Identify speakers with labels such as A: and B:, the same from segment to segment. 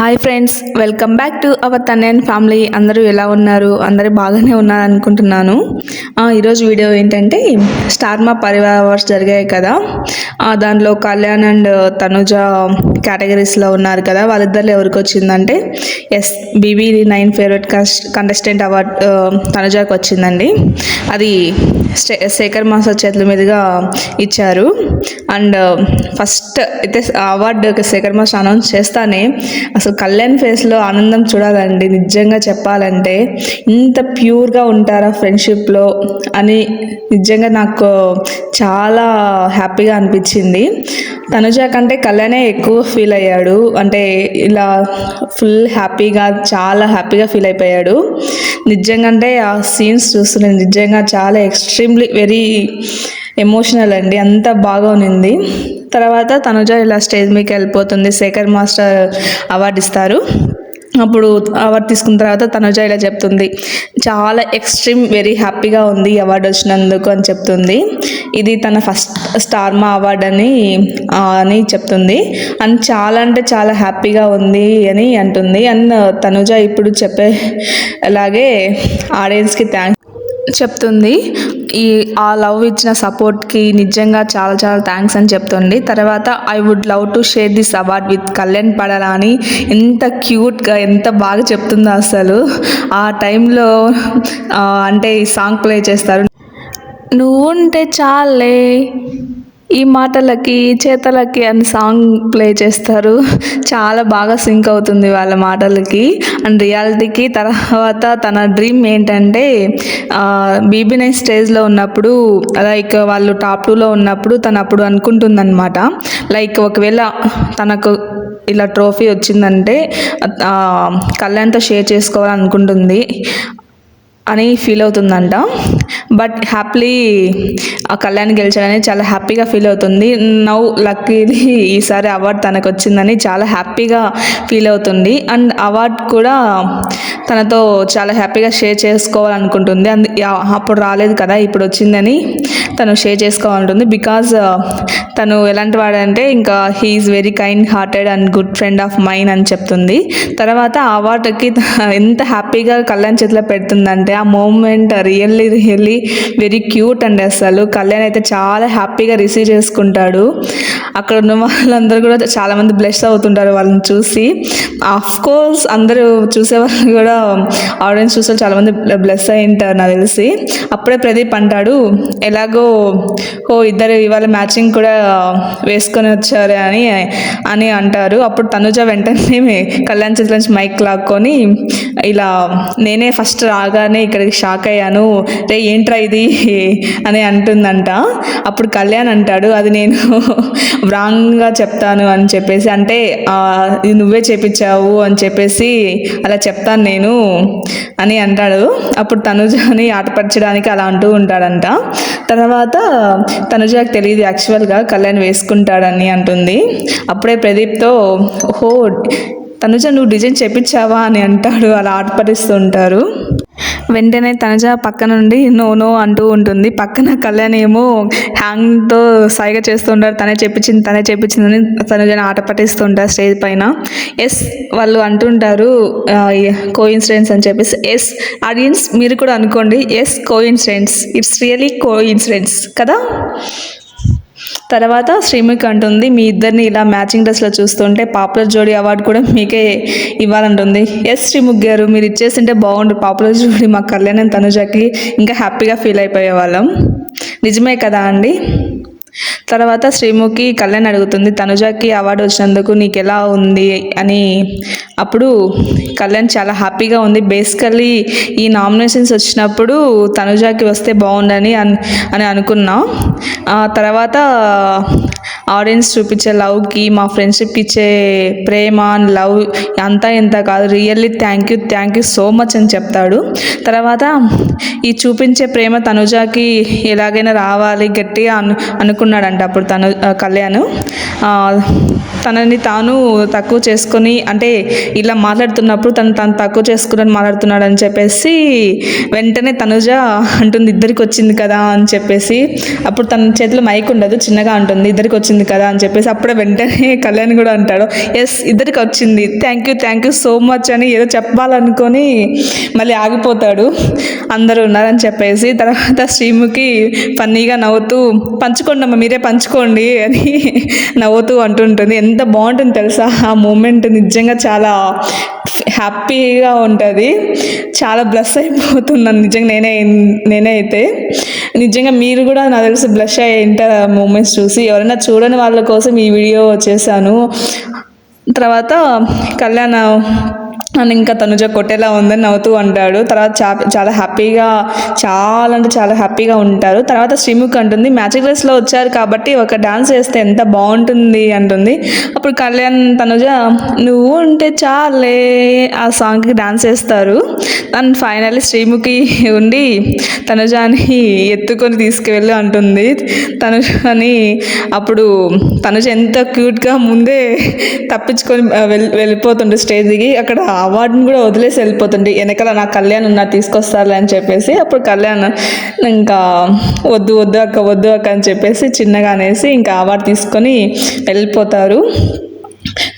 A: Hi friends, welcome back to our తన్యన్ family. అందరూ ఎలా ఉన్నారు? అందరూ బాగానే ఉన్నారు అనుకుంటున్నాను. ఈరోజు వీడియో ఏంటంటే స్టార్ మా పరివార్ అవార్డ్స్ జరిగాయి కదా, దాంట్లో కళ్యాణ్ అండ్ తనుజ కేటగిరీస్లో ఉన్నారు కదా. వాళ్ళిద్దరిలో ఎవరికి వచ్చిందంటే BB9 ఫేవరెట్ కంటెస్టెంట్ అవార్డ్ తనుజాకి వచ్చిందండి. అది శేఖర్ మాస్టర్ చేతుల మీదుగా ఇచ్చారు. అండ్ ఫస్ట్ అయితే అవార్డు శేఖర్ మాస్టర్ అనౌన్స్ చేస్తానే అసలు కళ్యాణ్ ఫేస్లో ఆనందం చూడాలండి. నిజంగా చెప్పాలంటే ఇంత ప్యూర్గా ఉంటారా ఫ్రెండ్షిప్లో అని నిజంగా నాకు చాలా హ్యాపీగా అనిపించింది. తనుజ కంటే కళ్యాణే ఎక్కువ ఫీల్ అయ్యాడు. అంటే ఇలా ఫుల్ హ్యాపీగా, చాలా హ్యాపీగా ఫీల్ అయిపోయాడు నిజంగా. అంటే ఆ సీన్స్ చూస్తున్నాను, నిజంగా చాలా ఎక్స్ట్రీమ్లీ వెరీ ఎమోషనల్ అండి. అంత బాగా ఉన్నింది. తర్వాత తనుజ ఇలా స్టేజ్ మీదకి వెళ్ళిపోతుంది. శేఖర్ మాస్టర్ అవార్డు ఇస్తారు. అప్పుడు అవార్డు తీసుకున్న తర్వాత తనుజ ఇలా చెప్తుంది, చాలా ఎక్స్ట్రీమ్ వెరీ హ్యాపీగా ఉంది అవార్డు వచ్చినందుకు అని చెప్తుంది. ఇది తన ఫస్ట్ స్టార్ మా అవార్డు అని చెప్తుంది. అండ్ చాలా అంటే చాలా హ్యాపీగా ఉంది అని అంటుంది. అండ్ తనుజ ఇప్పుడు చెప్పేలాగే ఆడియన్స్కి థ్యాంక్స్ చెప్తుంది. ఆ లవ్ ఇచ్చిన సపోర్ట్కి నిజంగా చాలా చాలా థ్యాంక్స్ అని చెప్తుంది. తర్వాత I would love to share this award with Kalyan Padala అని ఎంత క్యూట్గా, ఎంత బాగా చెప్తుందో అసలు. ఆ టైంలో అంటే ఈ సాంగ్ ప్లే చేస్తారు, నువ్వు ఉంటే చాలే ఈ మాటలకి చేతలకి అని సాంగ్ ప్లే చేస్తారు. చాలా బాగా సింక్ అవుతుంది వాళ్ళ మాటలకి అండ్ రియాలిటీకి. తర్వాత తన డ్రీమ్ ఏంటంటే BB9 స్టేజ్లో ఉన్నప్పుడు, లైక్ వాళ్ళు టాప్ 2లో ఉన్నప్పుడు తను అప్పుడు అనుకుంటుందన్నమాట, లైక్ ఒకవేళ తనకు ఇలా ట్రోఫీ వచ్చిందంటే కళ్యాణ్తో షేర్ చేసుకోవాలనుకుంటుంది అని ఫీల్ అవుతుందంట. బట్ హ్యాపీలీ ఆ కళ్యాణ్ గెలిచాడని చాలా హ్యాపీగా ఫీల్ అవుతుంది. నౌ లక్కీలీ ఈసారి అవార్డు తనకు వచ్చిందని చాలా హ్యాపీగా ఫీల్ అవుతుంది. అండ్ అవార్డు కూడా తనతో చాలా హ్యాపీగా షేర్ చేసుకోవాలనుకుంటుంది. అప్పుడు రాలేదు కదా, ఇప్పుడు వచ్చిందని తను షేర్ చేసుకోవాలంటుంది. బికాజ్ తను ఎలాంటి వాడంటే ఇంకా he is very kind hearted and good friend of mine అని చెప్తుంది. తర్వాత ఆ అవార్డుకి ఎంత హ్యాపీగా కళ్యాణ్ చేతిలో పెడుతుందంటే ఆ మూమెంట్ రియల్లీ వెరీ క్యూట్ అండి. అసలు కళ్యాణ్ అయితే చాలా హ్యాపీగా రిసీవ్ చేసుకుంటాడు. అక్కడ ఉన్న వాళ్ళందరూ కూడా చాలామంది బ్లెస్ అవుతుంటారు వాళ్ళని చూసి. ఆఫ్ కోర్స్ అందరూ చూసేవాళ్ళు కూడా, ఆడియన్స్ చూసే చాలామంది బ్లెస్ అయి ఉంటారు నాకు తెలిసి. అప్పుడే ప్రదీప్ అంటాడు, ఎలాగో ఇద్దరు ఇవాళ మ్యాచింగ్ కూడా వేసుకొని వచ్చారు అని అంటారు. అప్పుడు తనుజ వెంటనే కళ్యాణ్ చేతిలో నుంచి మైక్ లాక్కొని ఇలా, నేనే ఫస్ట్ రాగానే ఇక్కడికి షాక్ అయ్యాను, రే ఏంట్రా ఇది అని అంటుందంట. అప్పుడు కళ్యాణ్ అంటాడు, అది నేను రాంగ్గా చెప్తాను అని చెప్పేసి, అంటే ఇది నువ్వే చేపించావు అని చెప్పేసి అలా చెప్తాను నేను అని అంటాడు. అప్పుడు తనుజని ఆటపరచడానికి అలా అంటూ ఉంటాడంట. తర్వాత తనుజకి తెలియదు యాక్చువల్గా కళ్యాణ్ వేసుకుంటాడని అంటుంది. అప్పుడే ప్రదీప్తో, ఓహో తనుజ నువ్వు డిజైన్ చేపించావా అని అంటాడు. అలా ఆటపడిస్తూ ఉంటారు. వెంటనే తనుజ పక్క నుండి నో అంటూ ఉంటుంది. పక్కన కళ్యాణ్ ఏమో హ్యాంగ్తో సైగ చేస్తుంటారు, తనే చెప్పించిందని తనుజని ఆట పట్టిస్తూ ఉంటారు స్టేజ్ పైన. వాళ్ళు అంటుంటారు కోఇన్సిడెన్స్ అని చెప్పేసి. ఆడియన్స్ మీరు కూడా అనుకోండి, కోఇన్సిడెన్స్, ఇట్స్ రియలీ కోఇన్సిడెన్స్ కదా. తర్వాత శ్రీముఖి అంటుంది, మీ ఇద్దరిని ఇలా మ్యాచింగ్ డ్రెస్లో చూస్తుంటే పాపులర్ జోడీ అవార్డు కూడా మీకే ఇవ్వాలంటుంది. శ్రీముఖి గారు మీరు ఇచ్చేసింటే బాగుండు పాపులర్ జోడీ మా కళ్యాణ్ అండ్ తనుజకి, ఇంకా హ్యాపీగా ఫీల్ అయిపోయే వాళ్ళం. నిజమే కదా అండి. తర్వాత శ్రీముఖి కళ్యాణ్ అడుగుతుంది, తనుజకి అవార్డు వచ్చినందుకు నీకు ఎలా ఉంది అని. అప్పుడు కళ్యాణ్ చాలా హ్యాపీగా ఉంది. బేసికల్లీ ఈ నామినేషన్స్ వచ్చినప్పుడు తనుజకి వస్తే బాగుండని అనుకున్నా. తర్వాత ఆడియన్స్ చూపించే లవ్కి, మా ఫ్రెండ్షిప్కి ఇచ్చే ప్రేమ అండ్ లవ్ అంతా ఎంత కాదు, really thank you so much అని చెప్తాడు. తర్వాత ఈ చూపించే ప్రేమ తనుజకి ఎలాగైనా రావాలి గట్టిగా అనుకున్నాడంట అప్పుడు కళ్యాణ్. తనని తాను తక్కువ చేసుకొని, అంటే ఇలా మాట్లాడుతున్నప్పుడు తను తక్కువ చేసుకుని మాట్లాడుతున్నాడు అని చెప్పేసి వెంటనే తనుజ అంటుంది, ఇద్దరికి వచ్చింది కదా అని చెప్పేసి. అప్పుడు తన చేతిలో మైక్ ఉండదు, చిన్నగా అంటుంది, ఇద్దరికి వచ్చింది కదా అని చెప్పేసి. అప్పుడే వెంటనే కళ్యాణ్ కూడా అంటాడు, ఎస్ ఇద్దరికి వచ్చింది, థ్యాంక్ యూ సో మచ్ అని ఏదో చెప్పాలనుకొని మళ్ళీ ఆగిపోతాడు, అందరూ ఉన్నారని చెప్పేసి. తర్వాత శ్రీముఖి ఫన్నీగా నవ్వుతూ, పంచుకోండి మీరే పంచుకోండి అని నవ్వుతూ అంటుంటుంది. ఎంత బాగుంటుంది తెలుసా ఆ మూమెంట్, నిజంగా చాలా హ్యాపీగా ఉంటుంది. చాలా బ్లెస్ అయిపోతున్నాను నిజంగా నేనే అయితే. నిజంగా మీరు కూడా నాకు తెలిసి బ్లష్ అయ్యి ఉంటారు ఆ మూమెంట్స్ చూసి. ఎవరైనా చూడని వాళ్ళ కోసం ఈ వీడియో చేశాను. తర్వాత కళ్యాణ్ అని ఇంకా తనుజ కొట్టేలా ఉందని నవ్వుతూ అంటాడు. తర్వాత చాలా హ్యాపీగా ఉంటారు. తర్వాత శ్రీముఖి అంటుంది, మ్యాజిక్ డ్రెస్లో వచ్చారు కాబట్టి ఒక డాన్స్ వేస్తే ఎంత బాగుంటుంది అంటుంది. అప్పుడు కళ్యాణ్ తనుజ నువ్వు ఉంటే చాలే ఆ సాంగ్కి డాన్స్ వేస్తారు. అండ్ ఫైనల్లీ శ్రీముఖి ఉండి తనుజాని ఎత్తుకొని తీసుకువెళ్ళి అంటుంది తనుజని. అప్పుడు తనుజ ఎంత క్యూట్గా ముందే తప్పించుకొని వెళ్ళిపోతుండే స్టేజ్ దిగి, అక్కడ అవార్డుని కూడా వదిలేసి వెళ్ళిపోతుంది. వెనకాల నాకు కళ్యాణ్ ఉన్నారు తీసుకొస్తారు అని చెప్పేసి. అప్పుడు కళ్యాణ్ ఇంకా వద్దు అక్క అని చెప్పేసి చిన్నగా అనేసి ఇంకా అవార్డు తీసుకొని వెళ్ళిపోతారు.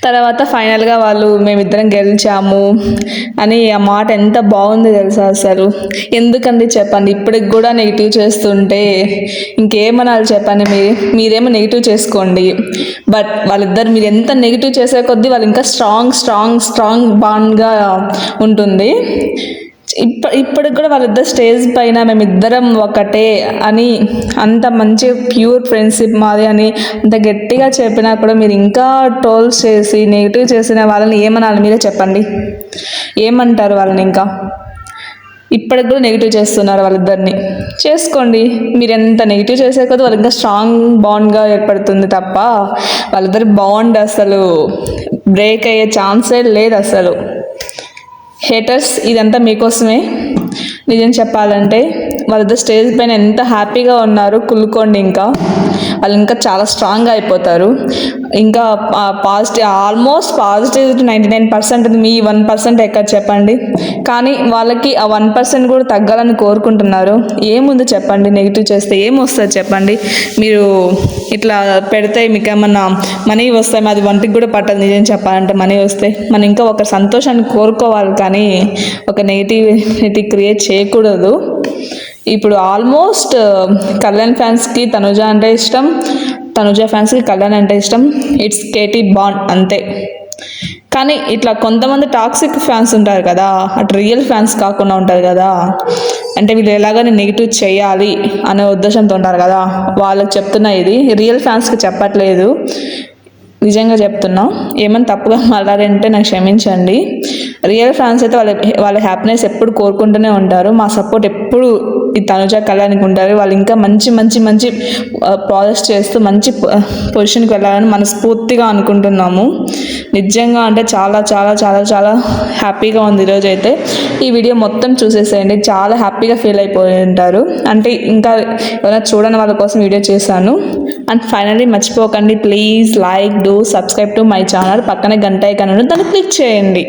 A: తర్వాత ఫైనల్గా వాళ్ళు మేమిద్దరం గెలిచాము అని ఆ మాట ఎంత బాగుంది తెలుసా అసలు. ఎందుకండి చెప్పండి, ఇప్పటికి కూడా నెగిటివ్ చేస్తుంటే ఇంకేమనాలి చెప్పండి. మీరేమో నెగిటివ్ చేసుకోండి, బట్ వాళ్ళిద్దరు మీరు ఎంత నెగిటివ్ చేసే కొద్దీ వాళ్ళు ఇంకా స్ట్రాంగ్ బాండ్గా ఉంటుంది. ఇప్పటికి కూడా వాళ్ళిద్దరు స్టేజ్ పైన మేమిద్దరం ఒకటే అని అంత మంచి ప్యూర్ ఫ్రెండ్షిప్ మాది అని అంత గట్టిగా చెప్పినా కూడా మీరు ఇంకా ట్రోల్స్ చేసి నెగిటివ్ చేసిన వాళ్ళని ఏమనాలి మీరే చెప్పండి. ఏమంటారు వాళ్ళని? ఇంకా ఇప్పటికి కూడా నెగిటివ్ చేస్తున్నారు వాళ్ళిద్దరిని. చేసుకోండి, మీరు ఎంత నెగిటివ్ చేసే కదా వాళ్ళు ఇంకా స్ట్రాంగ్ బాండ్గా ఏర్పడుతుంది తప్ప వాళ్ళిద్దరి బాండ్ అసలు బ్రేక్ అయ్యే ఛాన్సే లేదు అసలు. హేటర్స్, ఇదంతా మీకోసమే. నిజం చెప్పాలంటే వాళ్ళిద్దరు స్టేజ్ పైన ఎంత హ్యాపీగా ఉన్నారు, కులుకోండి. ఇంకా వాళ్ళు ఇంకా చాలా స్ట్రాంగ్గా అయిపోతారు. ఇంకా ఆల్మోస్ట్ పాజిటివ్ 99% ఉంది. మీ 1% ఎక్కడ చెప్పండి. కానీ వాళ్ళకి ఆ 1% కూడా తగ్గాలని కోరుకుంటున్నారు. ఏముంది చెప్పండి, నెగిటివ్ చేస్తే ఏమొస్తుంది చెప్పండి. మీరు ఇట్లా పెడితే మీకు ఏమన్నా మనీ వస్తాయి, అది వంటికి కూడా పట్టదు. నిజం చెప్పాలంటే మనీ వస్తే మనం ఇంకా ఒక సంతోషాన్ని కోరుకోవాలి, కానీ ఒక నెగిటివిటీ క్రియేట్ చేయకూడదు. ఇప్పుడు ఆల్మోస్ట్ కళ్యాణ్ ఫ్యాన్స్కి తనుజ అంటే ఇష్టం, తనుజ ఫ్యాన్స్కి కళ్యాణ్ అంటే ఇష్టం. ఇట్స్ కేటీ బాండ్ అంతే. కానీ ఇట్లా కొంతమంది టాక్సిక్ ఫ్యాన్స్ ఉంటారు కదా, అటు రియల్ ఫ్యాన్స్ కాకుండా ఉంటారు కదా, అంటే వీళ్ళు ఎలాగైనా నెగిటివ్ చేయాలి అనే ఉద్దేశంతో ఉంటారు కదా, వాళ్ళకి చెప్తున్నా. ఇది రియల్ ఫ్యాన్స్కి చెప్పట్లేదు, నిజంగా చెప్తున్నా. ఏమైనా తప్పుగా మాట్లాడంటే నాకు క్షమించండి. రియల్ ఫ్యాన్స్ అయితే వాళ్ళ హ్యాపీనెస్ ఎప్పుడు కోరుకుంటూనే ఉంటారు. మా సపోర్ట్ ఎప్పుడు ఈ తనుజ కళ్యాణ్కి ఉంటారు. వాళ్ళు ఇంకా మంచి ప్రాజెక్ట్స్ చేస్తూ మంచి పొజిషన్కి వెళ్ళాలని మనస్ఫూర్తిగా అనుకుంటున్నాము. నిజంగా అంటే చాలా హ్యాపీగా ఉంది ఈరోజు అయితే. ఈ వీడియో మొత్తం చూసేసేయండి, చాలా హ్యాపీగా ఫీల్ అయిపోయి ఉంటారు. అంటే ఇంకా ఎవరైనా చూడని వాళ్ళ కోసం వీడియో చేశాను. అండ్ ఫైనల్లీ మర్చిపోకండి, please like, do subscribe to my channel. పక్కనే గంట ఐకాన్ ఉంది, దాన్ని క్లిక్ చేయండి.